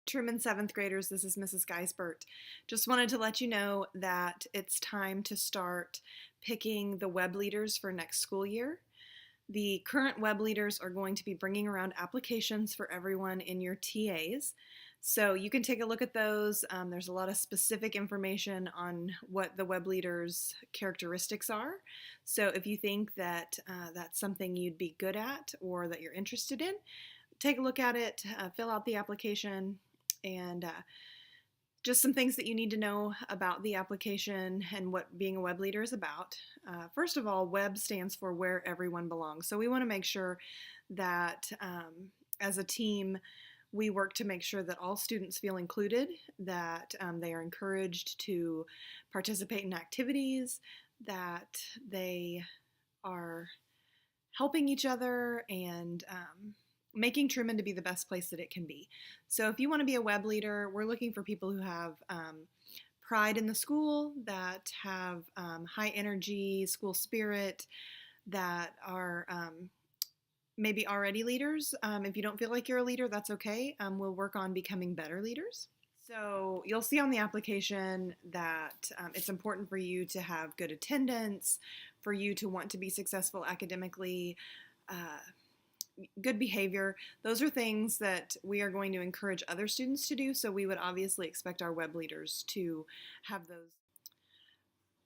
Truman 7th graders, this is Mrs. Geisbert. Just wanted to let you know that it's time to start picking the web leaders for next school year. The current web leaders are going to be bringing around applications for everyone in your TAs. So you can take a look at those. There's a lot of specific information on what the web leaders' characteristics are. So if you think that that's something you'd be good at or that you're interested in, take a look at it, fill out the application, and just some things that you need to know about the application and what being a web leader is about. First of all, web stands for where everyone belongs. So we want to make sure that as a team, we work to make sure that all students feel included, that they are encouraged to participate in activities, that they are helping each other and making Truman to be the best place that it can be. So if you want to be a web leader, we're looking for people who have pride in the school, that have high energy, school spirit, that are maybe already leaders. If you don't feel like you're a leader, that's okay. We'll work on becoming better leaders. So you'll see on the application that it's important for you to have good attendance, for you to want to be successful academically, good behavior. Those are things that we are going to encourage other students to do, so we would obviously expect our web leaders to have those.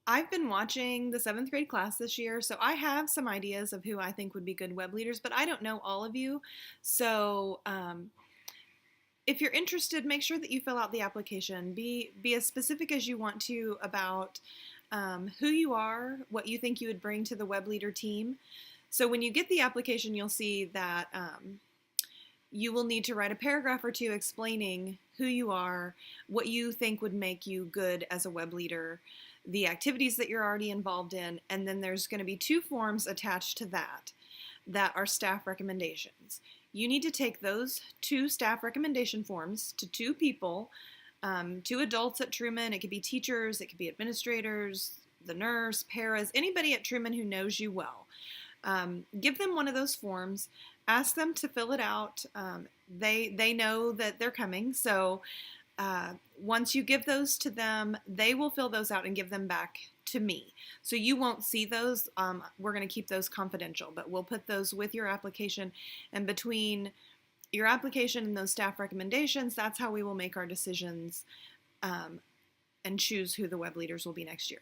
I've been watching the 7th grade class this year, so I have some ideas of who I think would be good web leaders, but I don't know all of you. So if you're interested, make sure that you fill out the application. Be as specific as you want to about who you are, what you think you would bring to the web leader team. So when you get the application, you'll see that you will need to write a paragraph or two explaining who you are, what you think would make you good as a web leader, the activities that you're already involved in, and then there's going to be 2 forms attached to that are staff recommendations. You need to take those 2 staff recommendation forms to 2 people, 2 adults at Truman. It could be teachers, it could be administrators, the nurse, paras, anybody at Truman who knows you well. Give them one of those forms, ask them to fill it out. They know that they're coming, so once you give those to them, they will fill those out and give them back to me. So you won't see those. We're going to keep those confidential, but we'll put those with your application, and between your application and those staff recommendations, that's how we will make our decisions and choose who the web leaders will be next year.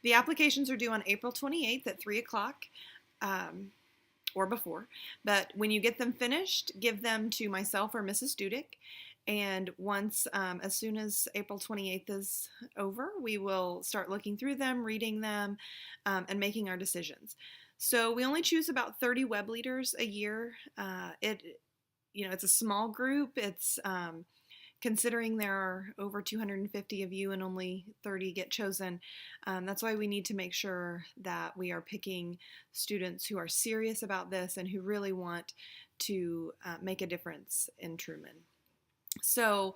The applications are due on April 28th at 3 o'clock. Or before, but when you get them finished, give them to myself or Mrs. Dudick, and once, as soon as April 28th is over, we will start looking through them, reading them, and making our decisions. So we only choose about 30 web leaders a year. It's a small group. It's considering there are over 250 of you and only 30 get chosen, that's why we need to make sure that we are picking students who are serious about this and who really want to make a difference in Truman. So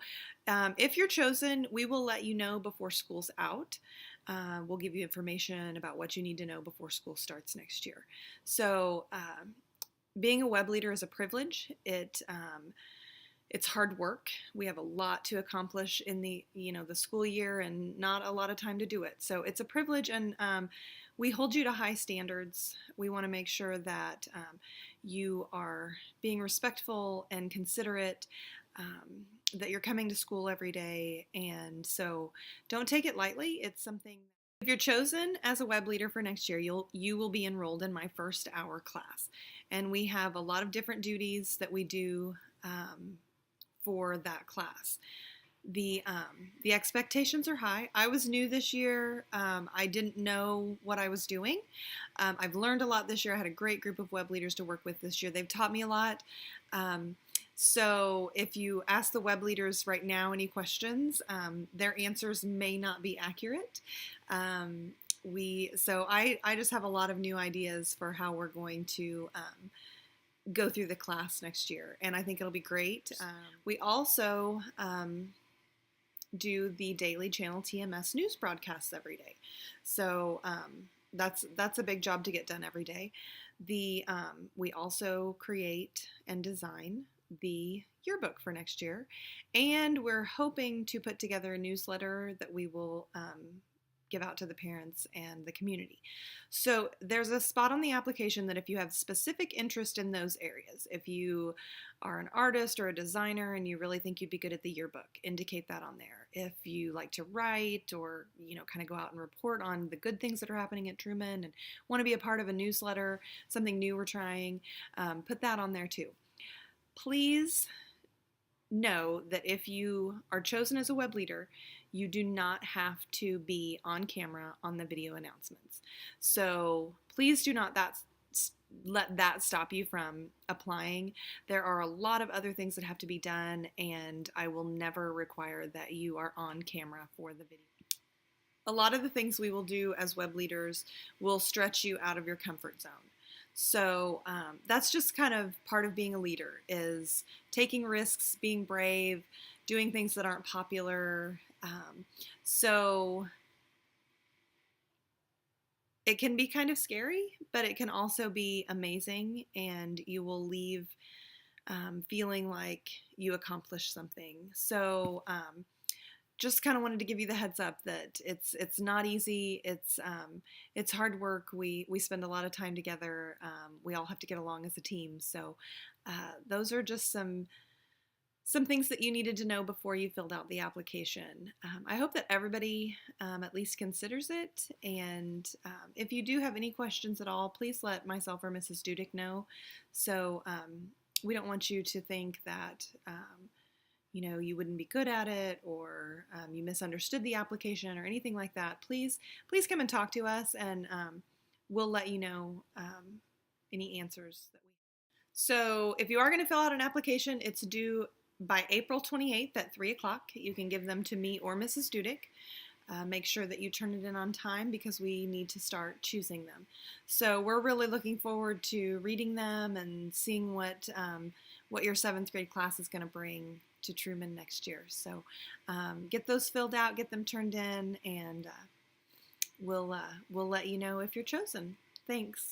if you're chosen, we will let you know before school's out. We'll give you information about what you need to know before school starts next year. So being a web leader is a privilege. It's hard work. We have a lot to accomplish in the school year and not a lot of time to do it. So it's a privilege, and we hold you to high standards. We want to make sure that you are being respectful and considerate, that you're coming to school every day, and so don't take it lightly. It's something. If you're chosen as a web leader for next year, you will be enrolled in my first hour class, and we have a lot of different duties that we do for that class. The expectations are high. I was new this year. I didn't know what I was doing. I've learned a lot this year. I had a great group of web leaders to work with this year. They've taught me a lot. So if you ask the web leaders right now any questions, their answers may not be accurate. So I just have a lot of new ideas for how we're going to go through the class next year, and I think it'll be great. We also do the daily Channel TMS news broadcasts every day, so that's a big job to get done every day. We also create and design the yearbook for next year. And we're hoping to put together a newsletter that we will give out to the parents and the community. So there's a spot on the application that if you have specific interest in those areas, if you are an artist or a designer and you really think you'd be good at the yearbook, indicate that on there. If you like to write or, kind of go out and report on the good things that are happening at Truman and want to be a part of a newsletter, something new we're trying, put that on there too. Please know that if you are chosen as a web leader, you do not have to be on camera on the video announcements. So please do not let that stop you from applying. There are a lot of other things that have to be done, and I will never require that you are on camera for the video. A lot of the things we will do as web leaders will stretch you out of your comfort zone. So that's just kind of part of being a leader, is taking risks, being brave, doing things that aren't popular. So it can be kind of scary, but it can also be amazing, and you will leave feeling like you accomplished something. So just kind of wanted to give you the heads up that it's not easy. It's hard work. We spend a lot of time together. We all have to get along as a team. So those are just some things that you needed to know before you filled out the application. I hope that everybody at least considers it. And if you do have any questions at all, please let myself or Mrs. Dudick know. So we don't want you to think that you wouldn't be good at it, or you misunderstood the application or anything like that. Please come and talk to us, and we'll let you know any answers that we have. So if you are going to fill out an application, it's due by April 28th at 3 o'clock. You can give them to me or Mrs. Dudick. Make sure that you turn it in on time because we need to start choosing them. So we're really looking forward to reading them and seeing what your 7th grade class is going to bring to Truman next year. So get those filled out, get them turned in, and we'll let you know if you're chosen. Thanks.